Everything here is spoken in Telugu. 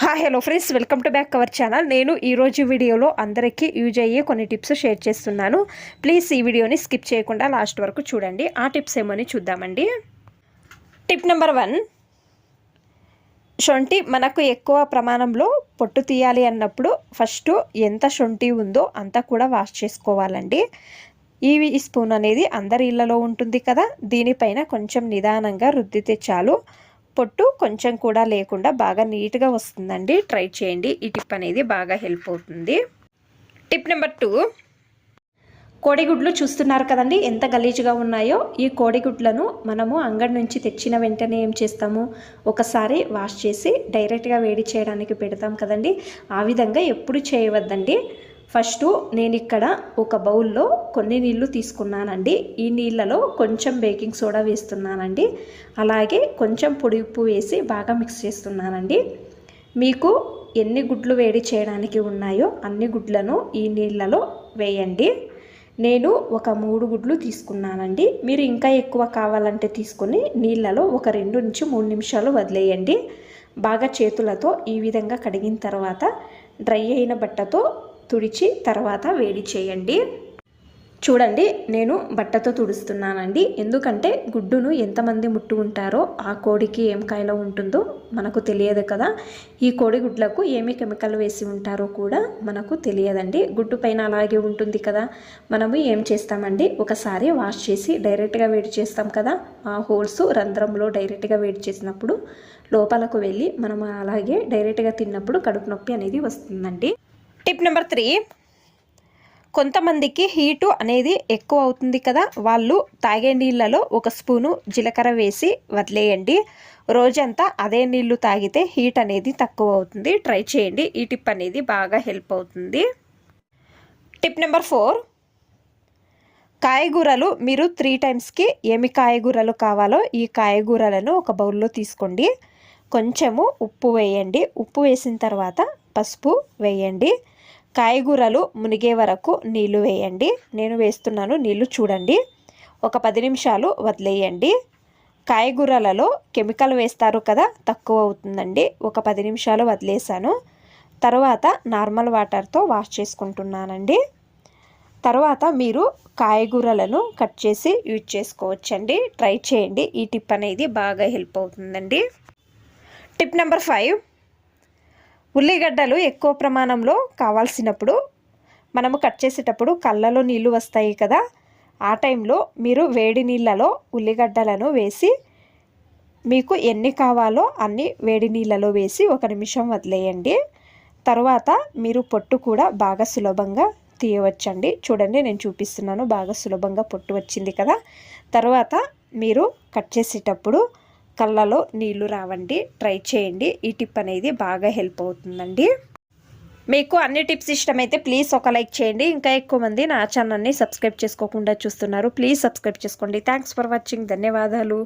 Hello friends, welcome to back our channel. నేను ఈరోజు వీడియోలో అందరికీ యూజ్ అయ్యే కొన్ని టిప్స్ షేర్ చేస్తున్నాను. ప్లీజ్ ఈ వీడియోని స్కిప్ చేయకుండా లాస్ట్ వరకు చూడండి. ఆ టిప్స్ ఏమని చూద్దామండి. టిప్ నెంబర్ 1, శొంఠి మనకు ఎక్కువ ప్రమాణంలో పొట్టు తీయాలి అన్నప్పుడు ఫస్ట్ ఎంత శొంఠి ఉందో అంతా కూడా వాష్ చేసుకోవాలండి. ఈ స్పూన్ అనేది అందరి ఇళ్లలో ఉంటుంది కదా, దీనిపైన కొంచెం నిదానంగా రుద్దితే చాలు, పొట్టు కొంచెం కూడా లేకుండా బాగా నీట్గా వస్తుందండి. ట్రై చేయండి, ఈ టిప్ అనేది బాగా హెల్ప్ అవుతుంది. టిప్ నెంబర్ 2, కోడిగుడ్లు చూస్తున్నారు కదండి ఎంత గలీజ్గా ఉన్నాయో. ఈ కోడిగుడ్లను మనము అంగడి నుంచి తెచ్చిన వెంటనే ఏం చేస్తాము, ఒకసారి వాష్ చేసి డైరెక్ట్గా వేడి చేయడానికి పెడతాం కదండి. ఆ విధంగా ఎప్పుడు చేయవద్దండి. ఫస్ట్ నేను ఇక్కడ ఒక బౌల్లో కొన్ని నీళ్లు తీసుకున్నానండి. ఈ నీళ్ళలో కొంచెం బేకింగ్ సోడా వేస్తున్నానండి. అలాగే కొంచెం పొడి ఉప్పు వేసి బాగా మిక్స్ చేస్తున్నానండి. మీకు ఎన్ని గుడ్లు వేడి చేయడానికి ఉన్నాయో అన్ని గుడ్లను ఈ నీళ్ళలో వేయండి. నేను ఒక 3 గుడ్లు తీసుకున్నానండి. మీరు ఇంకా ఎక్కువ కావాలంటే తీసుకొని నీళ్ళలో ఒక 2 నుంచి 3 నిమిషాలు వదిలేయండి. బాగా చేతులతో ఈ విధంగా కడిగిన తర్వాత డ్రై అయిన బట్టతో తుడిచి తర్వాత వేడి చేయండి. చూడండి, నేను బట్టతో తుడుస్తున్నానండి. ఎందుకంటే గుడ్డును ఎంతమంది ముట్టుకుంటారో ఆ కోడికి ఏం కాయలో ఉంటుందో మనకు తెలియదు కదా. ఈ కోడి గుడ్లకు ఏమి కెమికల్ వేసి ఉంటారో కూడా మనకు తెలియదండి. గుడ్డు పైన అలాగే ఉంటుంది కదా. మనము ఏం చేస్తామండి, ఒకసారి వాష్ చేసి డైరెక్ట్గా వేడి చేస్తాం కదా, ఆ హోల్స్ రంధ్రంలో డైరెక్ట్గా వేడి చేసినప్పుడు లోపలకు వెళ్ళి మనము అలాగే డైరెక్ట్గా తిన్నప్పుడు కడుపు నొప్పి అనేది వస్తుందండి. టిప్ నెంబర్ 3, కొంతమందికి హీటు అనేది ఎక్కువ అవుతుంది కదా, వాళ్ళు తాగే నీళ్ళలో 1 స్పూను జీలకర్ర వేసి వదిలేయండి. రోజంతా అదే నీళ్లు తాగితే హీట్ అనేది తక్కువ అవుతుంది. ట్రై చేయండి, ఈ టిప్ అనేది బాగా హెల్ప్ అవుతుంది. టిప్ నెంబర్ 4, కాయగూరలు మీరు 3 టైమ్స్కి ఏమి కాయగూరలు కావాలో ఈ కాయగూరలను ఒక బౌల్లో తీసుకోండి. కొంచెము ఉప్పు వేయండి. ఉప్పు వేసిన తర్వాత పసుపు వేయండి. కాయగూరలు మునిగే వరకు నీళ్లు వేయండి. నేను వేస్తున్నాను నీళ్లు, చూడండి. ఒక 10 నిమిషాలు వదిలేయండి. కాయగూరలలో కెమికల్ వేస్తారు కదా, తక్కువ అవుతుందండి. ఒక 10 నిమిషాలు వదిలేసాను. తర్వాత నార్మల్ వాటర్తో వాష్ చేసుకుంటున్నానండి. తర్వాత మీరు కాయగూరలను కట్ చేసి యూజ్ చేసుకోవచ్చండి. ట్రై చేయండి, ఈ టిప్ అనేది బాగా హెల్ప్ అవుతుందండి. టిప్ నెంబర్ 5, ఉల్లిగడ్డలు ఎక్కువ ప్రమాణంలో కావాల్సినప్పుడు మనము కట్ చేసేటప్పుడు కళ్ళలో నీళ్లు వస్తాయి కదా, ఆ టైంలో మీరు వేడి నీళ్ళలో ఉల్లిగడ్డలను వేసి మీకు ఎన్ని కావాలో అన్ని వేడి నీళ్ళలో వేసి 1 నిమిషం వదిలేయండి. తర్వాత మీరు పొట్టు కూడా బాగా సులభంగా తీయవచ్చండి. చూడండి, నేను చూపిస్తున్నాను, బాగా సులభంగా పొట్టు వచ్చింది కదా. తర్వాత మీరు కట్ చేసేటప్పుడు కళ్ళలో నీళ్లు రావండి. ట్రై చేయండి, ఈ టిప్ అనేది బాగా హెల్ప్ అవుతుందండి. మీకు అన్ని టిప్స్ ఇష్టమైతే ప్లీజ్ ఒక లైక్ చేయండి. ఇంకా ఎక్కువ మంది నా ఛానల్ని సబ్స్క్రైబ్ చేసుకోకుండా చూస్తున్నారు, ప్లీజ్ సబ్స్క్రైబ్ చేసుకోండి. Thanks for watching. ధన్యవాదాలు.